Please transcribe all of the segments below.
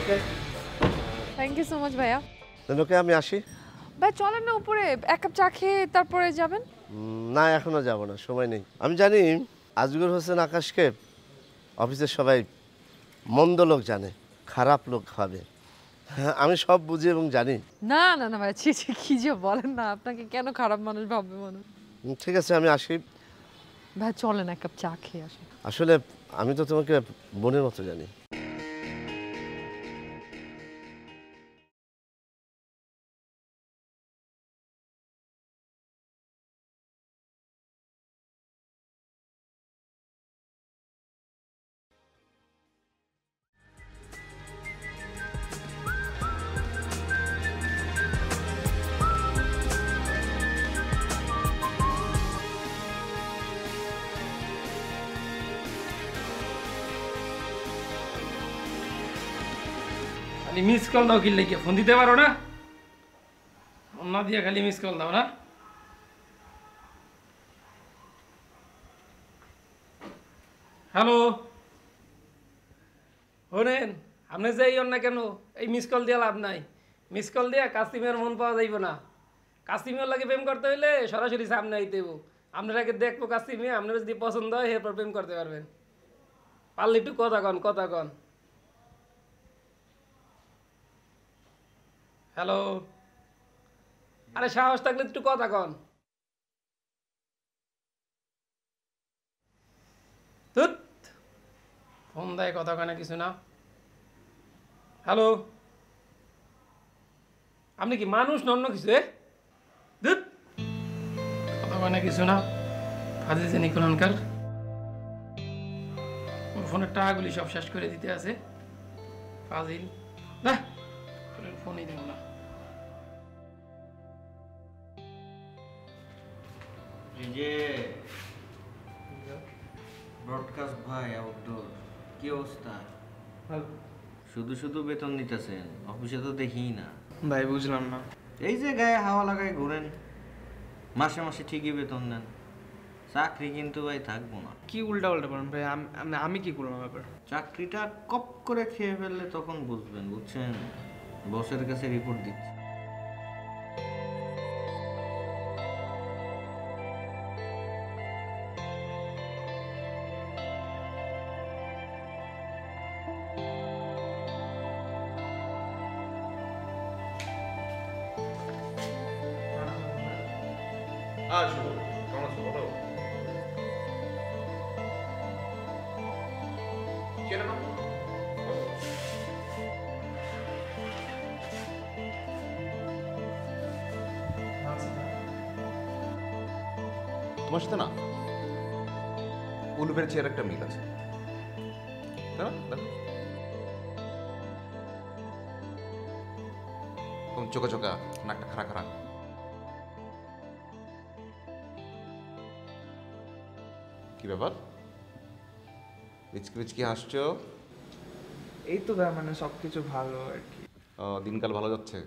Okay, thank you so much ভাইয়া। Okay আমি আসি। ভাই চলেন না উপরে, এক কাপ চা খেয়ে তারপরে যাবেন। না এখনো যাব না, সময় নেই। আমি জানি আজগর হোসেন আকাশকে অফিসের সবাই মন্দ লোক জানে, খারাপ লোক ভাবে। আমি সব বুঝি এবং জানি। না না না ভাই, ছি ছি, কি যে বলেন না, আপনাকে কেন খারাপ মানুষ ভাববে মানুষ। ঠিক আছে আমি আসি। ভাই চলেন এক কাপ চা খেয়ে আসেন। আসলে আমি তো তোমাকে বোনের মতো জানি। খালি মিস কল দাও, কিনলে কি ফোন দিতে পারো না? না দিয়ে খালি মিস কল দাও না। হ্যালো, শোনেন, আপনি যাই না কেন, এই মিস কল দিয়ে লাভ নাই। মিস কল দিয়ে কাস্তিমের মন পাওয়া যাইব না। কাস্তিমের লাগে প্রেম করতে হইলে সরাসরি সামনে আইতে হইব। আপনার আগে দেখবো কাস্তিমে, আপনার যদি পছন্দ হয় এরপর প্রেম করতে পারবেন। পারলে একটু কথা কন, কথা কন। হ্যালো, আরে সাহস থাকলে একটু কথা কন। ধুত, ফোন দেয় কথা কয় না, কিছু না। হ্যালো, আপনি কি মানুষ না অন্য কিছু? ধুত, কথা কয় না, কিছু না। ফাজিল যে নিকলনকার ফোনের টাকাগুলি সব শেষ করে দিতে আছে। ফাজিল না, ফোনই দেব না। এই যে ব্রডকাস্ট ভাই আউটডোর, কি অবস্থা? শুধু শুধু বেতন নিতেছেন, অফিসে তো দেখিই না। ভাই বুঝলাম না। এই যে গায়ে হাওয়া লাগায় ঘুরেন, মাসে মাসে ঠিকই বেতন নেন, চাকরি কিন্তু ভাই থাকবো না। কি উল্টা উল্টা বলেন ভাই, আমি কি করলাম ব্যাপার? চাকরিটা কপ করে খেয়ে ফেললে তখন বুঝবেন, বুঝছেন? বসের কাছে রিপোর্ট দিচ্ছি। কেমন আছো বলো? চেনো না? তোমার সাথে না উলুবের চেয়ার একটা মিল আছে, তাই না? দেখো চোখা চোখা, নাকটা খাড়া খাড়া। কি ব্যাপার, বিচকি বিচকি হাসছো? এই তো মানে সবকিছু ভালো আর কি। দিনকাল ভালো যাচ্ছে?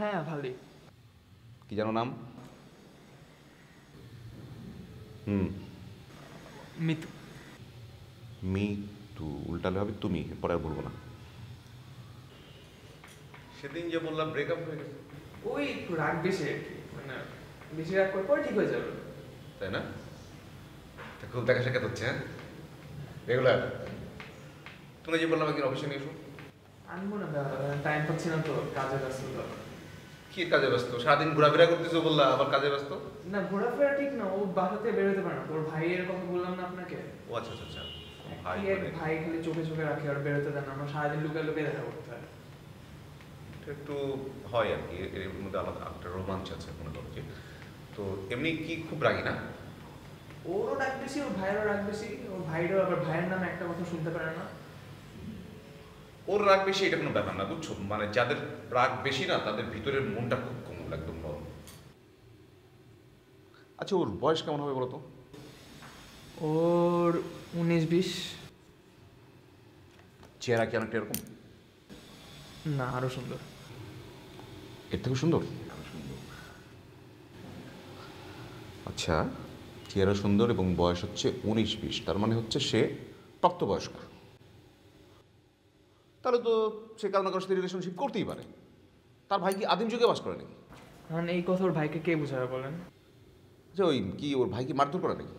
হ্যাঁ ভালোই। কি জানো নাম? মিতু। মিতু উল্টালে হবে তুমি, পরে আর বলবো না। সেদিন যে বললাম ব্রেকআপ হয়ে গেছে। ওই একটু রাগ বেশি আর কি, মানে বেশি রাগ করে পরে ঠিক হয়ে যাবে। তাই না? খুব দেখা সাক্ষাৎ হচ্ছে, হ্যাঁ রেগুলার? তুমি যে বললাম একদিন অফিসে নিয়ে এসো। আনবো না, টাইম পাচ্ছি না তো, কাজে ব্যস্ত তো। কি কাজে ব্যস্ত? সারাদিন ঘোরাফেরা করতেছো বললা, আবার কাজে ব্যস্ত? না ঘোরাফেরা ঠিক না, ও বাসাতে বেরোতে পারে না। তোর ভাইয়ের কথা বললাম না আপনাকে, ও আচ্ছা আচ্ছা আচ্ছা। ভাই কি এক ভাই খালি চোখে চোখে রাখে আর বেরোতে দেন না। আমরা সারাদিন লুকিয়ে লুকিয়ে দেখা করতে হয়। এটা একটু হয় আর কি, এর মধ্যে আলাদা একটা রোমাঞ্চ আছে মনে করো যে। তো এমনি কি খুব রাগি না? ওরও রাগ বেশি, ওর ভাইয়েরও রাগ বেশি। ওর ভাইয়েরও আবার ভাইয়ের নামে একটা কথা শুনতে পারে না। ওর রাগ বেশি এটা কোনো ব্যাপার না, বুঝছো? মানে যাদের রাগ বেশি না তাদের ভিতরের মনটা খুব কোমল, একদম নরম। আচ্ছা ওর বয়স কেমন হবে বলো তো? ওর 19-20। চেহারা কি অনেকটা এরকম? না আরো সুন্দর। এর থেকে সুন্দর? আচ্ছা চেহারা সুন্দর এবং বয়স হচ্ছে 19-20, তার মানে হচ্ছে সে প্রাপ্তবয়স্ক। তাহলে তো সে কারো না কারোর সাথে রিলেশনশিপ করতেই পারে। তার ভাই কি আদিম যুগে বাস করে নাকি? মানে এই কথা ওর ভাইকে কে বুঝাবে বলেন? যে ওই কি ওর ভাই কি মারধর করে নাকি?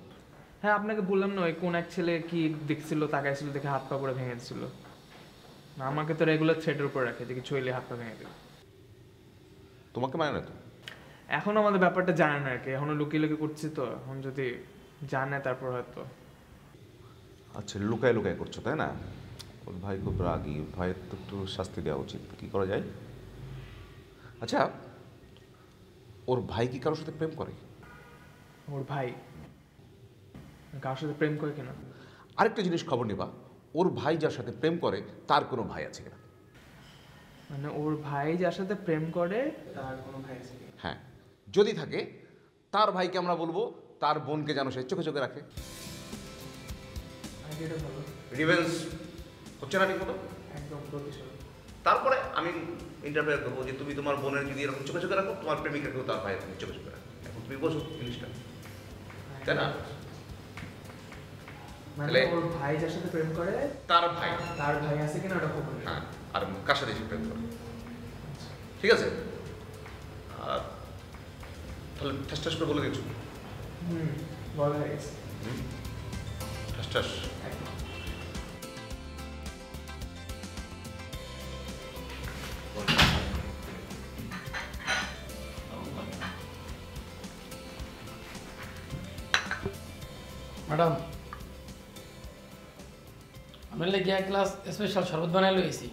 হ্যাঁ আপনাকে বললাম না, ওই কোন এক ছেলে কি দেখছিল, তাকাইছিল, দেখে হাত পা করে ভেঙে দিছিল। না আমাকে তো রেগুলার থ্রেটের উপর রাখে যে কিছু হইলে হাত পা ভেঙে দেবে। তোমাকে মানে না তো? এখনো আমাদের ব্যাপারটা জানে না আর কি, এখনো লুকিয়ে লুকিয়ে করছি। তো এখন যদি জানে তারপর হয়তো। আচ্ছা লুকায় লুকায় করছো তাই না? ওর ভাই খুব রাগী, ওর ভাইয়ের তো একটু শাস্তি দেওয়া উচিত। কি করা যায়? আচ্ছা ওর ভাই কি কারোর সাথে প্রেম করে? ওর ভাই কার সাথে প্রেম করে কিনা? আরেকটা জিনিস খবর নিবা, ওর ভাই যার সাথে প্রেম করে তার কোনো ভাই আছে কিনা? মানে ওর ভাই যার সাথে প্রেম করে তার কোনো ভাই আছে কিনা? হ্যাঁ, যদি থাকে তার ভাইকে আমরা বলবো তার বোনকে যেন সে চোখে চোখে রাখে। আইডিয়াটা ভালো। রিভেন্স হচ্ছে না ঠিক মতো? একদম প্রতিশোধ। তারপরে আমি ইন্টারফেয়ার করবো যে তুমি তোমার বোনের যদি এরকম চোখে চোখে রাখো, তোমার প্রেমিকাকেও তার ভাইয়ের চোখে চোখে রাখো। এখন তুমি বোঝো জিনিসটা, তাই না? মানে তাহলে- ওর ভাই যার সাথে প্রেম করে তার ভাই, তার ভাই আছে কিনা ওটা খবর নেই। হ্যাঁ, আর কার সাথে সে প্রেম করে, ঠিক আছে? আর তাহলে ঠাস ঠাস করে বলে দিচ্ছ। বলা হয়ে গেছে। ঠাস ঠাস। একদম। ম্যাডাম আমি লেগে এক গ্লাস স্পেশাল শরবত বানাই লইছি।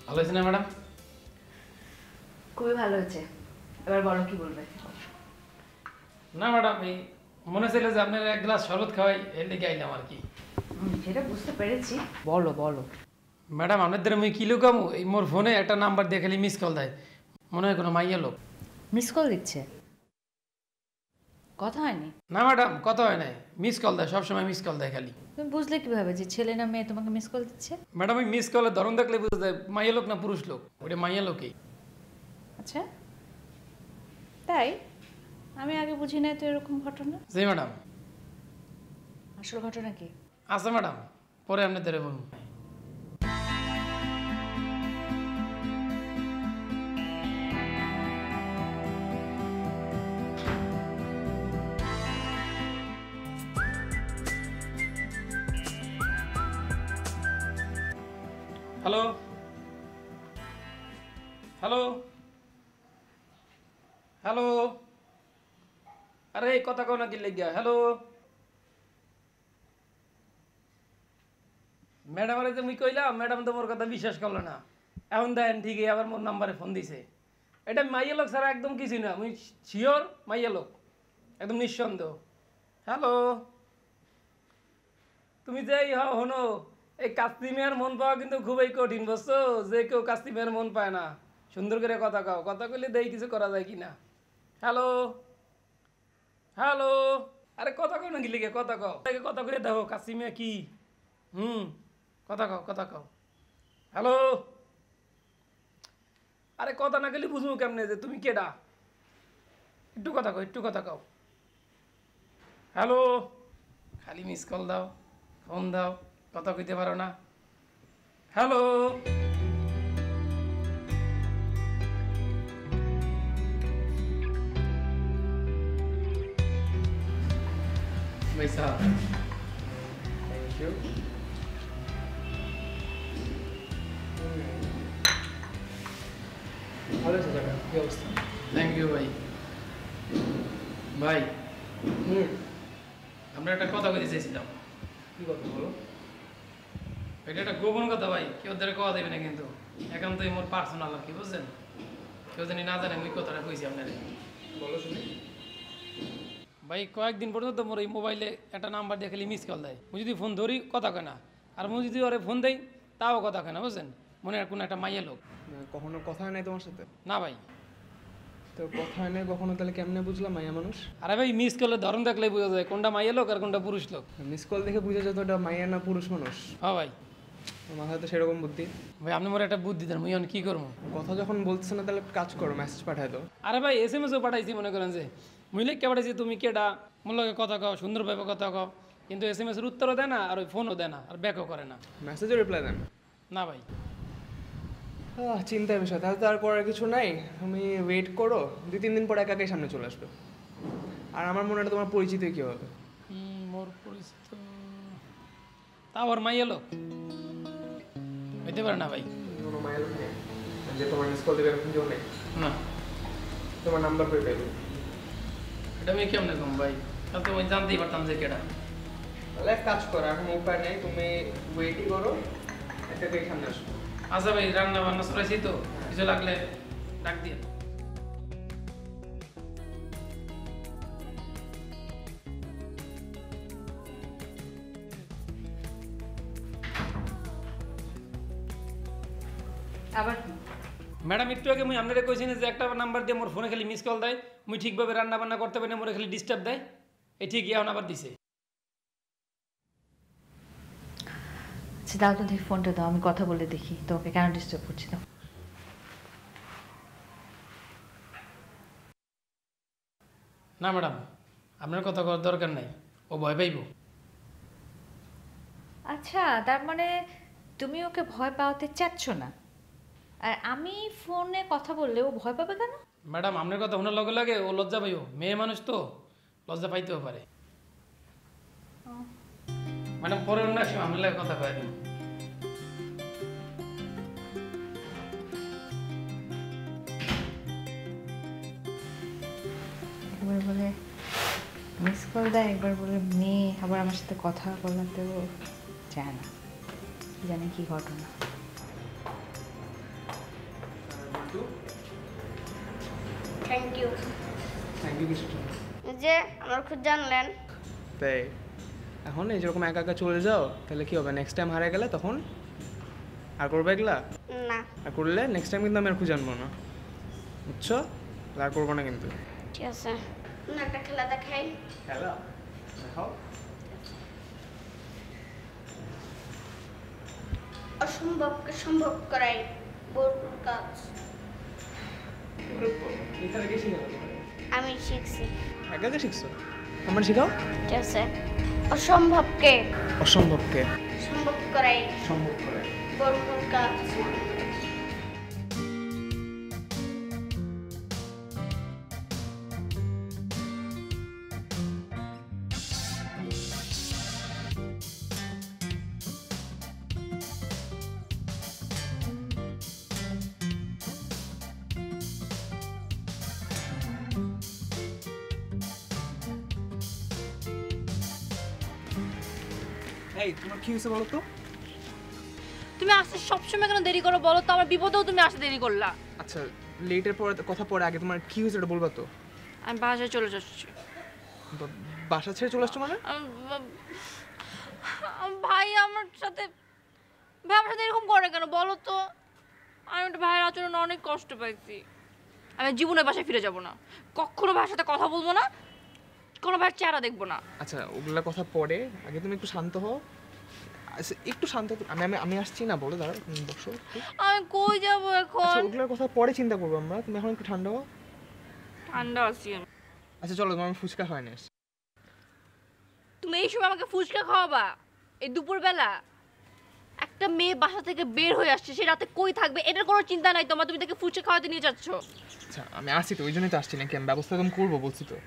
ভালো হয়েছে না ম্যাডাম? খুবই ভালো হয়েছে। এবার বলো কি বলবে? না ম্যাডাম, এই মনে ছিল যে আপনার এক গ্লাস শরবত খাওয়াই, এর লেগে আইলাম আর কি। সেটা বুঝতে পেরেছি। বলো বলো। ম্যাডাম আপনাদের আমি কি লুকামো, এই মোর ফোনে একটা নাম্বার দিয়ে খালি মিস কল দেয়, মনে হয় কোনো মাইয়া লোক। মিস কল দিচ্ছে, কথা হয়নি? না ম্যাডাম কথা হয় নাই, মিস কল দেয়, সবসময় মিস কল দেয় খালি। তুমি বুঝলে কিভাবে যে ছেলে না মেয়ে তোমাকে মিস কল দিচ্ছে? ম্যাডাম ওই মিস কলের ধরন দেখলে বুঝতে যায় মাইয়া লোক না পুরুষ লোক, ওইটা মাইয়া লোকই। আচ্ছা তাই? আমি আগে বুঝি নাই তো এরকম ঘটনা। জি ম্যাডাম। আসল ঘটনা কি? আচ্ছা ম্যাডাম, পরে আপনাদের বলুন। হ্যালো হ্যালো হ্যালো, আরে কথা কও না কি লেগে? হ্যালো ম্যাডাম, আরে যে মুই কইলাম, ম্যাডাম তো মোর কথা বিশ্বাস করলো না। এখন দেখেন ঠিকই আবার মোর নাম্বারে ফোন দিছে। এটা মাইয়া লোক ছাড়া একদম কিছু না, মুই শিওর মাইয়া লোক, একদম নিঃসন্দেহ। হ্যালো, তুমি যেই হও হনো, এই কাস্তিমিয়ার মন পাওয়া কিন্তু খুবই কঠিন, বুঝছো? যে কেউ কাস্তিমিয়ার মন পায় না। সুন্দর করে কথা কও, কথা কইলে দেই কিছু করা যায় কিনা। হ্যালো হ্যালো, আরে কথা কও না কি লিখে, কথা কও, কথা করে দেখো কাস্তিমিয়া কি। কথা কও, কথা কও। হ্যালো, আরে কথা না গেলে বুঝবো কেমনে যে তুমি কেডা? একটু কথা কও, একটু কথা কও। হ্যালো, খালি মিস কল দাও, ফোন দাও, কথা কইতে পারো না। হ্যালো ভাই চা। Thank you. ভালো আছে জায়গা, কি অবস্থা? থ্যাংক ইউ ভাই। ভাই হুম, আমরা একটা কথা বলতে চাইছিলাম। কি কথা বলো? এটা একটা গোপন কথা ভাই, কেউ ধরে কথা দেবে না কিন্তু একান্তই মোর পার্সোনাল আর কি, বুঝছেন? কেউ জানি না জানে ওই কথাটা কইছি আপনারে। বলো শুনি। ভাই কয়েকদিন পর্যন্ত মোর এই মোবাইলে একটা নাম্বার দিয়ে খালি মিস কল দেয়। মুই যদি ফোন ধরি কথা কয় না, আর মুই যদি ওরে ফোন দেই তাও কথা কয় না, বুঝছেন? মনে হয় কোনো একটা মাইয়া লোক। কখনো কথা হয় নাই তোমার সাথে? না ভাই। তো কথা হয় নাই কখনো, তাহলে কেমনে বুঝলাম মাইয়া মানুষ? আরে ভাই মিস কলের ধরন দেখলেই বোঝা যায় কোনটা মাইয়া লোক আর কোনটা পুরুষ লোক। মিস কল দেখে বুঝে যেত এটা মাইয়া না পুরুষ মানুষ। হ্যাঁ ভাই। আমার মাথায় তো সেরকম বুদ্ধি। ভাই আপনি মোর একটা বুদ্ধি দেন, মুই এখন কি করবো? কথা যখন বলতেছে না তাহলে কাজ করো, মেসেজ পাঠায় দাও। আরে ভাই SMS ও পাঠাইছি, মনে করেন যে মুই লিখে পাঠাইছি তুমি কেডা, মোর লগে কথা কও, সুন্দরভাবে কথা কও, কিন্তু SMS এর উত্তরও দেয় না আর ওই ফোনও দেয় না আর ব্যাকও করে না। মেসেজে রিপ্লাই দেন না ভাই। চিন্তার বিষয়। তাহলে তো আর করার কিছু নাই, তুমি ওয়েট করো, 2-3 দিন পর একাই সামনে চলে আসবে। আর আমার মনে হয় তোমার পরিচিতই কি হবে। মোর পরিচিত তাও আর মাইয়া লোক হইতে পারে না ভাই। কোনো মাইয়া লোক নেই যে তোমার মিস কল দেবে, এরকম কেউ নেই? না। তোমার নাম্বার পেয়ে পেলো? এটা আমি কেমনে কম ভাই, তাহলে তো আমি জানতেই পারতাম যে কেডা। তাহলে এক কাজ করো, এখন উপায় নেই, তুমি ওয়েটই করো, একাই সামনে আসবে। আচ্ছা ভাই, রান্না বান্না চলেছি তো, কিছু লাগলে ডাক দিয়ে। আবার কি? ম্যাডাম একটু আগে মুই আপনারা কইছি না যে একটা নাম্বার দিয়ে মোর ফোনে খালি মিস কল দেয়, মুই ঠিকভাবে রান্না বান্না করতে পারি না, মোরে খালি ডিস্টার্ব দেয়। এই ঠিক এখন আবার দিছে। আচ্ছা দাও তো দেখি ফোনটা দাও, আমি কথা বলে দেখি তোমাকে কেন ডিস্টার্ব করছি। দাও। না ম্যাডাম, আপনার কথা করার দরকার নাই, ও ভয় পাইব। আচ্ছা তার মানে তুমি ওকে ভয় পাওয়াতে চাচ্ছ না, আর আমি ফোনে কথা বললে ও ভয় পাবে কেন? ম্যাডাম আপনার কথা শোনার লগে লাগে ও লজ্জা পাইব, মেয়ে মানুষ তো লজ্জা পাইতেও পারে। ম্যাডাম পরে অন্য এক সময় আপনার লাগে কথা কয়ে দিন। একবার বলে মিস কল দেয়, একবার বলে মেয়ে, আবার আমার সাথে কথা বলাতেও চায় না। জানি কি ঘটনা। Thank you. থ্যাংক ইউ কিছু। যে আমার খুব জানলেন। তাই এখন এই যেরকম একা একা চলে যাও, তাহলে কি হবে? নেক্সট টাইম হারিয়ে গেলে তখন আর করবে এগুলা? না। আর করলে নেক্সট টাইম কিন্তু আমি আর খুঁজে আনবো না, বুঝছো? আর করবো না কিন্তু। ঠিক আছে, একটা খেলা দেখাই। খেলা দেখাও। অসম্ভবকে সম্ভব করাই বড় কাজ। এখানে কে শিখালো? আমি শিখছি। একা একা শিখছো? আমার শিখাও। ঠিক আছে, অসম্ভবকে অসম্ভবকে সম্ভব করাই সম্ভব করে বড় কাজ। এই তোমার কি হয়েছে বলো তো? তুমি আসতে সবসময় কেন দেরি করো বলো তো? আমার বিপদেও তুমি আসতে দেরি করলা। আচ্ছা লেটের পরে কথা পরে, আগে তোমার কি হয়েছে এটা বলবা তো? আমি বাসায় চলে যাচ্ছি। বাসা ছেড়ে চলে আসছো মানে? ভাই আমার সাথে এরকম করে কেন বলো তো? আমি একটা ভাইয়ের আচরণ অনেক কষ্ট পাইছি। আমি জীবনে বাসায় ফিরে যাব না, কখনো ভাইয়ের সাথে কথা বলবো না, কোনো ভাইয়ের চেহারা দেখবো না। আচ্ছা ওগুলা কথা পরে, আগে তুমি একটু শান্ত হও। আচ্ছা একটু শান্ত, আমি আসছি না, বলো দাঁড়াও, বসো। আমি কই যাবো এখন? আচ্ছা ওগুলোর কথা পরে চিন্তা করবো আমরা, তুমি এখন একটু ঠান্ডা হও। ঠান্ডা আছি আমি। আচ্ছা চলো, তোমার ফুচকা হয় না। তুমি এই সময় আমাকে ফুচকা খাওয়াবা? এই দুপুরবেলা একটা মেয়ে বাসা থেকে বের হয়ে আসছে, সে রাতে কই থাকবে এটার কোনো চিন্তা নাই তোমার, তুমি তাকে ফুচকা খাওয়াতে নিয়ে যাচ্ছ। আচ্ছা আমি আসছি তো, ওই জন্যই তো আসছি, নাকি আমি ব্যবস্থা তুমি করবো বলছি তো।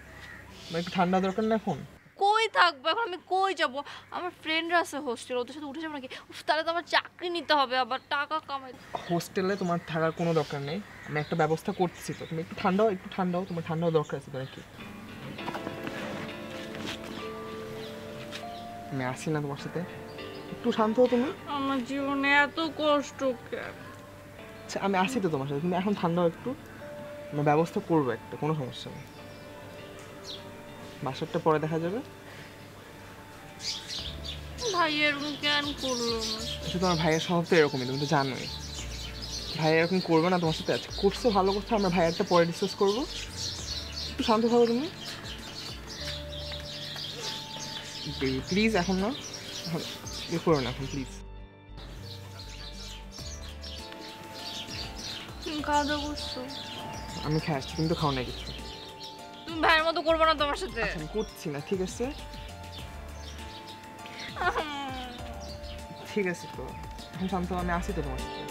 আমার একটু ঠান্ডা দরকার না এখন। কই থাকবো এখন, আমি কই যাব? আমার ফ্রেন্ডরা আছে হোস্টেল, ওদের সাথে উঠে যাবো নাকি? উফ, তাহলে তো আমার চাকরি নিতে হবে, আবার টাকা কামাই। হোস্টেলে তোমার থাকার কোনো দরকার নেই, আমি একটা ব্যবস্থা করতেছি। তো তুমি একটু ঠান্ডাও, তোমার ঠান্ডাও দরকার আছে তো নাকি? আমি আসি না তোমার সাথে, একটু শান্ত হও তুমি। আমার জীবনে এত কষ্ট কেন? আচ্ছা আমি আসি তো তোমার সাথে, তুমি এখন ঠান্ডা হও একটু, আমি ব্যবস্থা করবো একটা, কোনো সমস্যা নেই। বাসারটা পরে দেখা যাবে। ভাই এরকম কেন করলো না? আচ্ছা তোমার ভাইয়ের স্বভাব তো এরকমই, তুমি তো জানোই। ভাই এরকম করবে না তোমার সাথে, আজকে করছে ভালো কথা, আমরা ভাইয়েরটা পরে ডিসকাস করবো। একটু শান্ত থাকো তুমি প্লিজ, এখন না, এখন ইয়ে করো না এখন প্লিজ। তুমি খাওয়া দাওয়া করছো? আমি খেয়ে আসছি, তুমি তো খাও না কিছু। তুমি ভাইয়ের মতো করবো না তোমার সাথে। আচ্ছা আমি করছি না, ঠিক আছে ঠিক আছে তো, এখন শান্ত হও, আমি আসি তো তোমার সাথে।